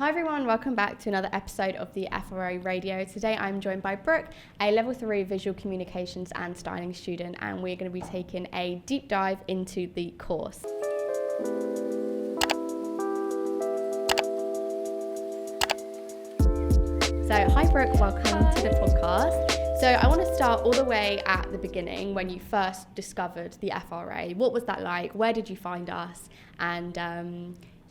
Hi everyone, welcome back to another episode of the FRA Radio. Today I'm joined by Brooke, a Level 3 Visual Communications and Styling student, and we're going to be taking a deep dive into the course. So hi Brooke, welcome to the podcast. So I want to start all the way at the beginning when you first discovered the FRA. What was that like? Where did you find us? And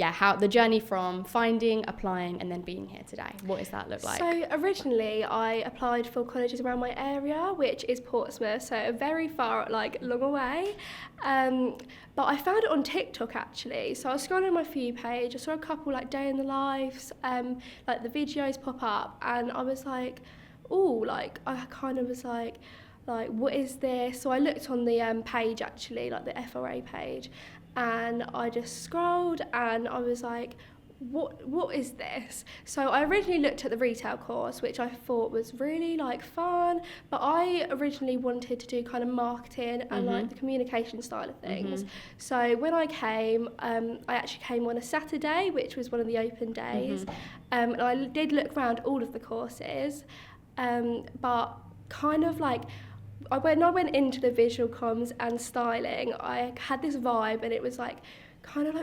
how the journey from finding, applying, and then being here today. What does that look like? So originally I applied for colleges around my area, which is Portsmouth, so very far, long away. But I found it on TikTok actually. So I was scrolling my For You page, I saw a couple day in the lives, the videos pop up, and I was like, I kind of was like, what is this? So I looked on the page actually, the FRA page, and I just scrolled and I was like, what is this? So I originally looked at the retail course, which I thought was really fun, but I originally wanted to do kind of marketing and the communication style of things. So when I came, I actually came on a Saturday, which was one of the open days, and I did look around all of the courses, but kind of when I went into the visual comms and styling, I had this vibe, and it was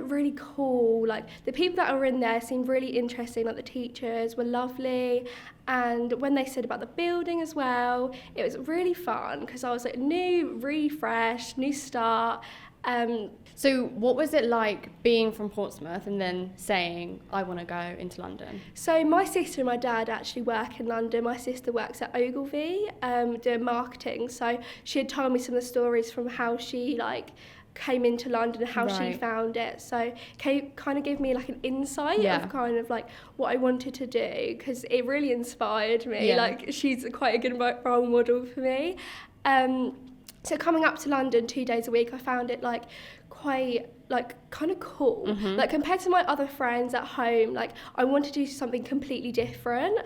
really cool. The people that were in there seemed really interesting. The teachers were lovely, and when they said about the building as well, it was really fun because I was new, refresh, new start. So what was it like being from Portsmouth and then saying, I want to go into London? So my sister and my dad actually work in London. My sister works at Ogilvy, doing marketing. So she had told me some of the stories from how she came into London and how she found it. So kind of gave me an insight of kind of what I wanted to do, because it really inspired me. She's quite a good role model for me. So coming up to London 2 days a week, I found it quite kind of cool. Compared to my other friends at home, I wanted to do something completely different.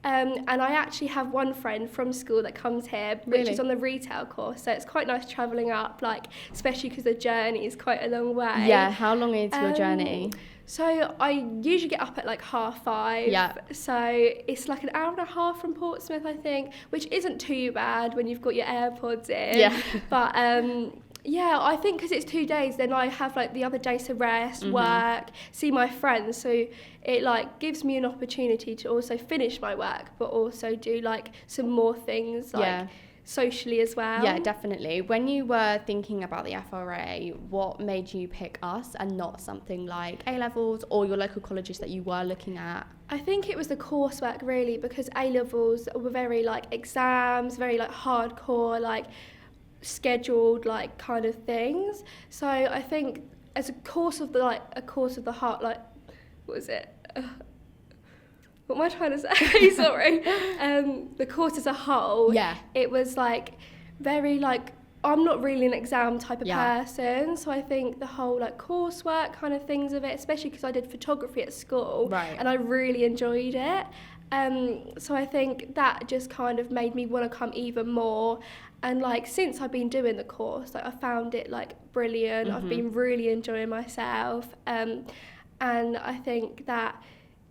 And I actually have one friend from school that comes here, which is on the retail course. So it's quite nice travelling up, especially because the journey is quite a long way. Yeah, how long is your journey? So I usually get up at 5:30. Yeah. So it's an hour and a half from Portsmouth, I think, which isn't too bad when you've got your AirPods in. Yeah. But I think because it's 2 days, then I have the other days to rest, work, see my friends. So it gives me an opportunity to also finish my work, but also do some more things socially as well. Yeah, definitely. When you were thinking about the FRA, what made you pick us and not something like A-levels or your local colleges that you were looking at? I think it was the coursework really, because A-levels were very exams, very hardcore, scheduled kind of things. So I think as a course of the heart, what was it? What am I trying to say? Sorry. The course as a whole, it was very I'm not really an exam type of person, so I think the whole coursework kind of things of it, especially because I did photography at school, and I really enjoyed it. So I think that just kind of made me want to come even more. And since I've been doing the course, I found it brilliant. I've been really enjoying myself, and I think that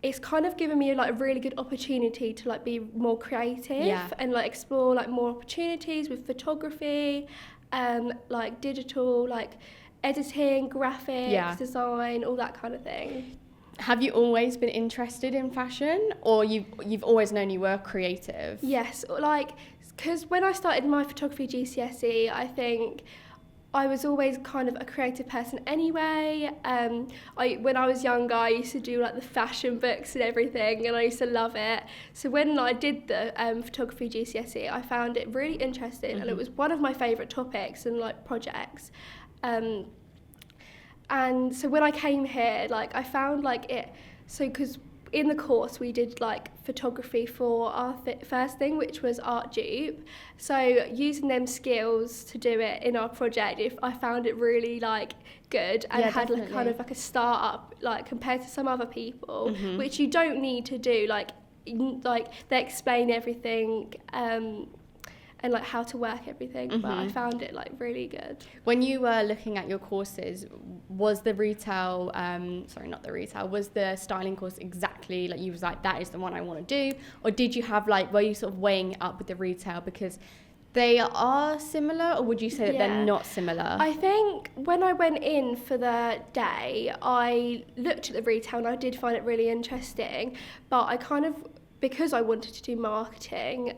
it's kind of given me a really good opportunity to be more creative and explore more opportunities with photography, digital, editing, graphics, design, all that kind of thing. Have you always been interested in fashion, or you've always known you were creative? Yes, because when I started my photography GCSE, I think I was always kind of a creative person anyway. When I was younger, I used to do the fashion books and everything, and I used to love it. So when I did the photography GCSE, I found it really interesting, and it was one of my favourite topics and projects. And so when I came here, I found it. So because in the course we did photography for our first thing, which was art dupe. So using them skills to do it in our project, I found it really good, and had kind of a start up compared to some other people, which you don't need to do. They explain everything. And how to work everything, but I found it really good. When you were looking at your courses, was the retail, was the styling course exactly like you was like, that is the one I want to do? Or did you have like, were you sort of weighing it up with the retail because they are similar, or would you say that they're not similar? I think when I went in for the day, I looked at the retail and I did find it really interesting, but I kind of, because I wanted to do marketing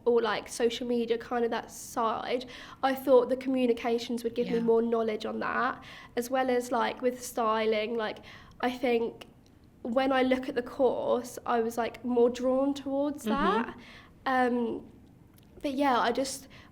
or like social media, kind of that side, I thought the communications would give me more knowledge on that, as well as like with styling. Like I think when I look at the course, I was like more drawn towards that. But yeah,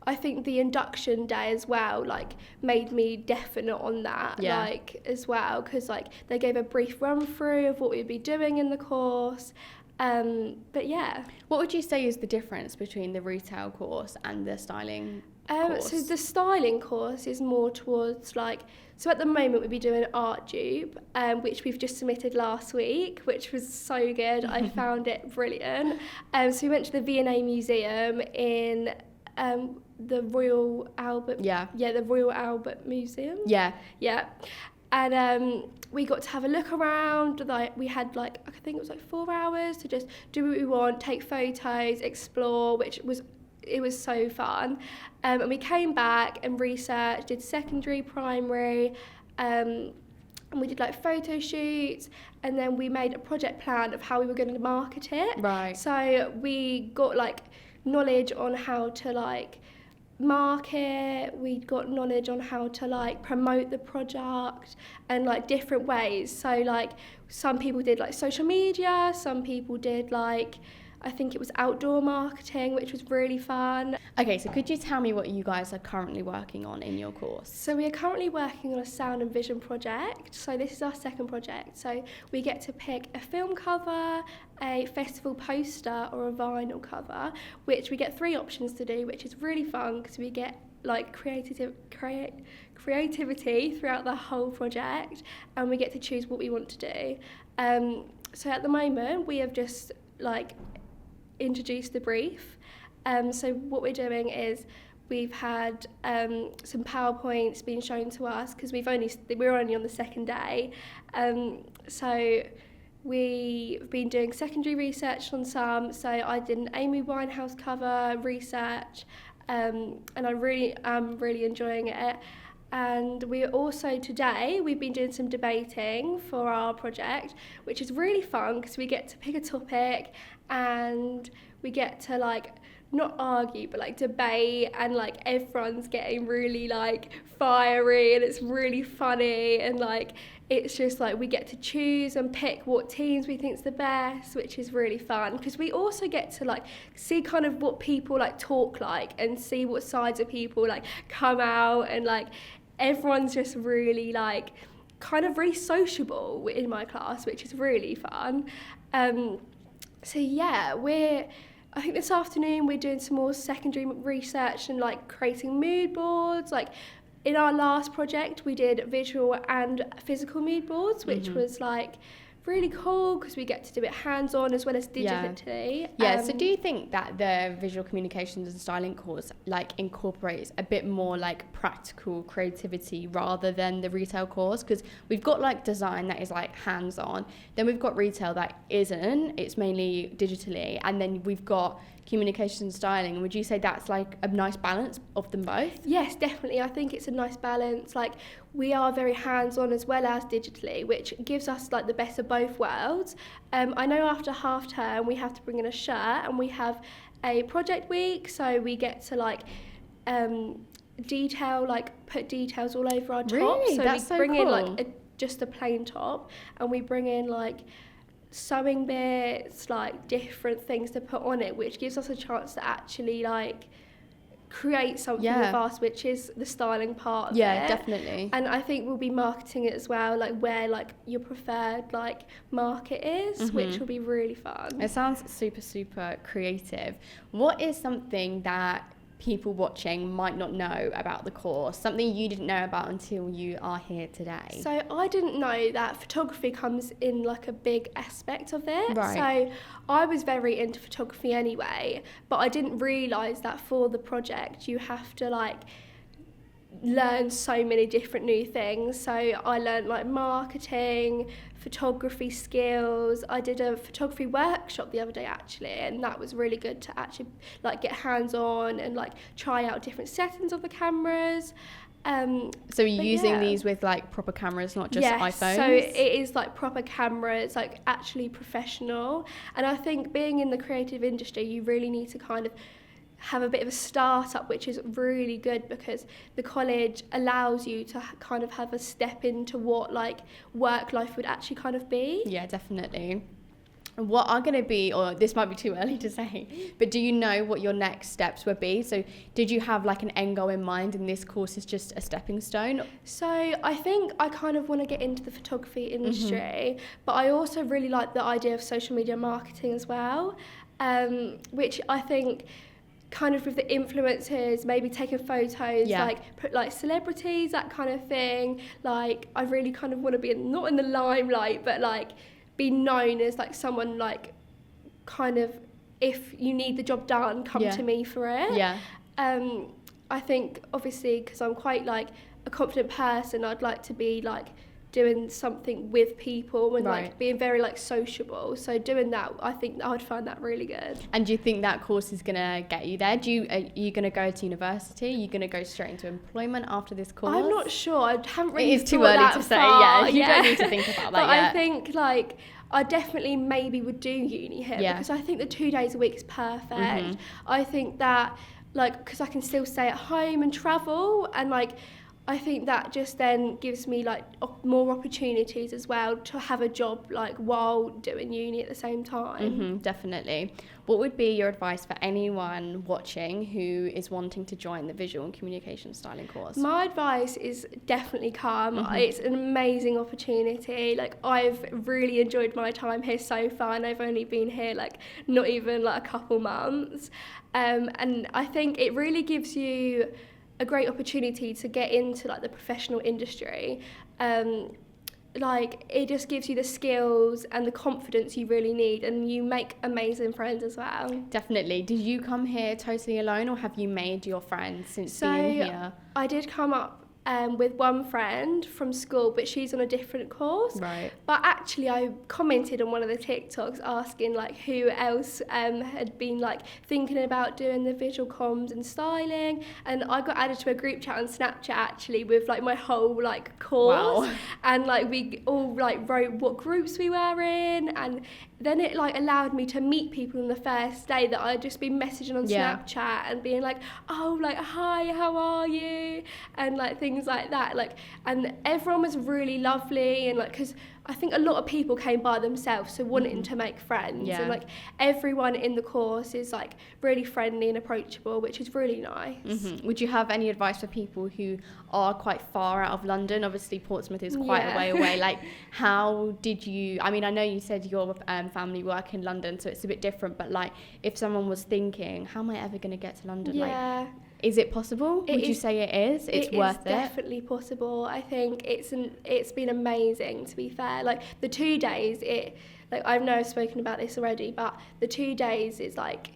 I think the induction day as well, like, made me definite on that, like, as well, because, like, they gave a brief run-through of what we'd be doing in the course, but yeah. What would you say is the difference between the retail course and the styling course? So the styling course is more towards, like, so at the moment we'd be doing art dupe, which we've just submitted last week, which was so good. I found it brilliant. So we went to the V&A Museum in the Royal Albert. The Royal Albert Museum. Yeah. And we got to have a look around. Like we had like, I think it was like 4 hours to just do what we want, take photos, explore, it was so fun. And we came back and researched, did secondary, primary, and we did like photo shoots, and then we made a project plan of how we were going to market it. Right. So we got like knowledge on how to like market, we got knowledge on how to like promote the product and like different ways. So like some people did like social media, some people did like, I think it was outdoor marketing, which was really fun. Okay, so could you tell me what you guys are currently working on in your course? So we are currently working on a sound and vision project. So this is our second project. So we get to pick a film cover, a festival poster, or a vinyl cover, which we get 3 options to do, which is really fun because we get like creativity throughout the whole project, and we get to choose what we want to do. So at the moment we have just like introduced the brief. So what we're doing is we've had some PowerPoints being shown to us because we're only on the second day. So we've been doing secondary research on some. So I did an Amy Winehouse cover research, and I really am really enjoying it. And we also today we've been doing some debating for our project, which is really fun because we get to pick a topic and we get to like not argue but like debate, and like everyone's getting really like fiery and it's really funny, and like it's just like we get to choose and pick what teams we think's the best, which is really fun because we also get to like see kind of what people like talk like and see what sides of people like come out, and like everyone's just really like kind of really sociable in my class, which is really fun. So yeah, I think this afternoon we're doing some more secondary research and like creating mood boards. Like in our last project we did visual and physical mood boards, which was like really cool because we get to do it hands-on as well as digitally. So do you think that the visual communications and styling course like incorporates a bit more like practical creativity rather than the retail course? Because we've got like design that is like hands-on, then we've got retail that isn't, it's mainly digitally, and then we've got communication and styling. Would you say that's like a nice balance of them both? Yes, definitely. I think it's a nice balance. Like we are very hands-on as well as digitally, which gives us like the best of both worlds. I know after half term we have to bring in a shirt, and we have a project week, so we get to like put details all over our top. Really? So that's we bring so cool. in like just a plain top, and we bring in like sewing bits, like different things to put on it, which gives us a chance to actually like create something with us, which is the styling part of it. Yeah, definitely. And I think we'll be marketing it as well, like where like your preferred like market is, which will be really fun. It sounds super, super creative. What is something that people watching might not know about the course, something you didn't know about until you are here today? So I didn't know that photography comes in like a big aspect of it. Right. So I was very into photography anyway, but I didn't realise that for the project you have to like learn so many different new things. So I learned like marketing, photography skills. I did a photography workshop the other day actually, and that was really good to actually like get hands on and like try out different settings of the cameras. So you're using these with like proper cameras, not just iPhones? So it is like proper cameras, like actually professional. And I think being in the creative industry, you really need to kind of have a bit of a startup, which is really good because the college allows you to kind of have a step into what like work life would actually kind of be. Yeah, definitely. What are going to be, or this might be too early to say, but do you know what your next steps would be? So did you have like an end goal in mind and this course is just a stepping stone? So I think I kind of want to get into the photography industry, but I also really like the idea of social media marketing as well, which I think kind of with the influencers, maybe taking photos, like put like celebrities, that kind of thing. Like I really kind of want to be not in the limelight, but like be known as like someone like kind of, if you need the job done, come to me for it. I think obviously because I'm quite like a confident person, I'd like to be like doing something with people and like being very like sociable. So doing that, I think I would find that really good. And do you think that course is gonna get you there? Are you gonna go to university? Are you gonna go straight into employment after this course? I'm not sure. I haven't really. It is too early to say. Yeah, you don't need to think about that but yet. I think like I definitely maybe would do uni here because I think the 2 days a week is perfect. I think that like because I can still stay at home and travel, and like I think that just then gives me like more opportunities as well to have a job like while doing uni at the same time. Definitely. What would be your advice for anyone watching who is wanting to join the visual and communication styling course? My advice is definitely come. It's an amazing opportunity. Like I've really enjoyed my time here so far, and I've only been here like not even like a couple months. And I think it really gives you a great opportunity to get into like the professional industry. Like it just gives you the skills and the confidence you really need, and you make amazing friends as well. Definitely. Did you come here totally alone, or have you made your friends since being here? I did come up with one friend from school, but she's on a different course. Right. But actually I commented on one of the TikToks asking like who else had been like thinking about doing the visual comms and styling, and I got added to a group chat on Snapchat actually with like my whole like course. Wow. And like we all like wrote what groups we were in, and then it like allowed me to meet people on the first day that I'd just been messaging on Snapchat and being like, oh, like, hi, how are you? And like things like that. Like, and everyone was really lovely, and like, because I think a lot of people came by themselves, so wanting to make friends. And like everyone in the course is like really friendly and approachable, which is really nice. Would you have any advice for people who are quite far out of London? Obviously Portsmouth is quite a way away. Like how did you, I mean, I know you said your family work in London, so it's a bit different, but like if someone was thinking, how am I ever going to get to London? Like, is it possible? Would you say it is? It's worth it? It's definitely possible. I think it's been amazing, to be fair. Like the 2 days, like I know I've spoken about this already, but the 2 days is like,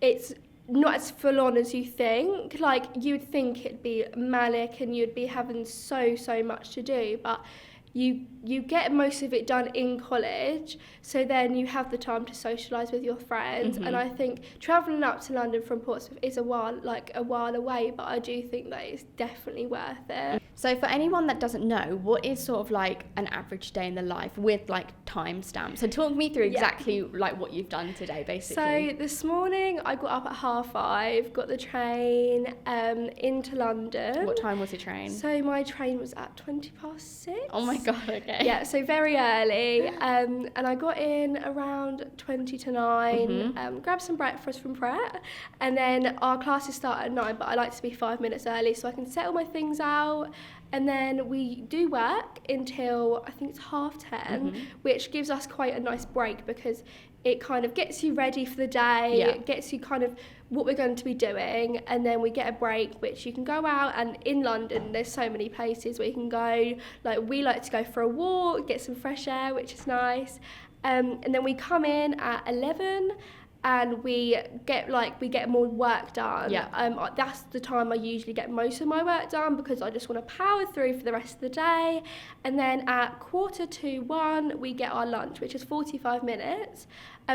it's not as full on as you think. Like you'd think it'd be manic and you'd be having so much to do, but you get most of it done in college, so then you have the time to socialise with your friends. And I think travelling up to London from Portsmouth is a while away, but I do think that it's definitely worth it. So for anyone that doesn't know, what is sort of like an average day in the life with like timestamps? So talk me through exactly like what you've done today, basically. So this morning I got up at 5:30, got the train into London. What time was your train? So my train was at 6:20. Oh my god, okay. Yeah, so very early. And I got in around 20 to 9, grabbed some breakfast from Pret, and then our classes start at 9, but I like to be 5 minutes early so I can settle my things out. And then we do work until I think it's 10:30, which gives us quite a nice break because it kind of gets you ready for the day, it gets you kind of what we're going to be doing, and then we get a break which you can go out, and in London there's so many places where you can go. Like we like to go for a walk, get some fresh air, which is nice, and then we come in at 11, and we get more work done. That's the time I usually get most of my work done, because I just want to power through for the rest of the day. And then at 1:45 we get our lunch, which is 45 minutes,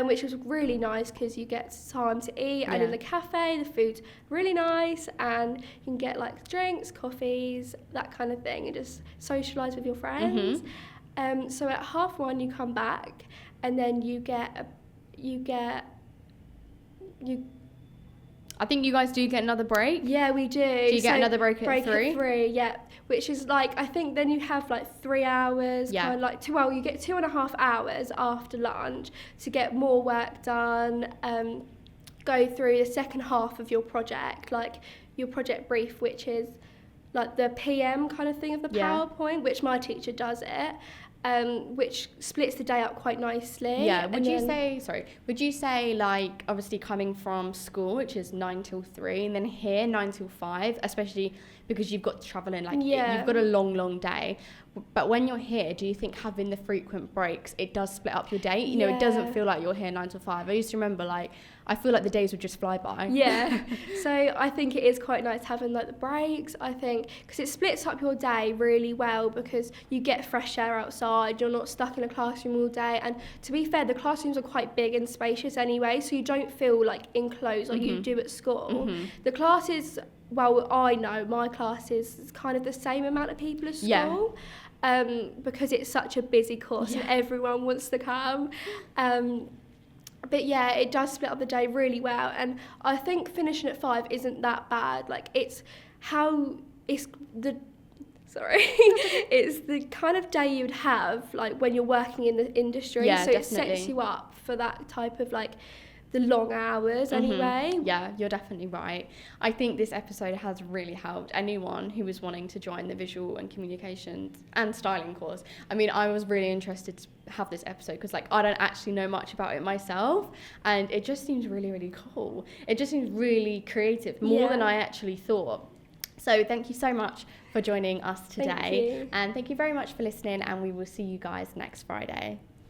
which was really nice because you get time to eat. And in the cafe, the food's really nice, and you can get like drinks, coffees, that kind of thing, and just socialise with your friends. So at 1:30 you come back, and then I think you guys do get another break. Yeah, we do. Do you get another break at 3? At 3, yeah. Which is like, I think then you have like 3 hours. Yeah. Kind of like you get 2.5 hours after lunch to get more work done. Go through the second half of your project, like your project brief, which is like the PM kind of thing of the PowerPoint, which my teacher does it. Which splits the day up quite nicely. Yeah, would you say like, obviously coming from school, which is 9 till 3, and then here 9 till 5, especially because you've got to travel in, like you've got a long day. But when you're here, do you think having the frequent breaks, it does split up your day? You know, it doesn't feel like you're here 9 till 5. I used to remember, like, I feel like the days would just fly by. Yeah, so I think it is quite nice having like the breaks, I think, because it splits up your day really well, because you get fresh air outside, you're not stuck in a classroom all day. And to be fair, the classrooms are quite big and spacious anyway, so you don't feel like enclosed like you do at school. The classes, well, I know my class is kind of the same amount of people as school. Because it's such a busy course and everyone wants to come. But yeah, it does split up the day really well, and I think finishing at 5 isn't that bad. Like, it's the kind of day you'd have like when you're working in the industry. Yeah, so definitely. It sets you up for that type of like the long hours anyway. Yeah, you're definitely right. I think this episode has really helped anyone who was wanting to join the visual and communications and styling course. I mean, I was really interested to have this episode because like I don't actually know much about it myself, and it just seems really, really cool. It just seems really creative, more than I actually thought. So thank you so much for joining us today. Thank you. And thank you very much for listening, and we will see you guys next Friday.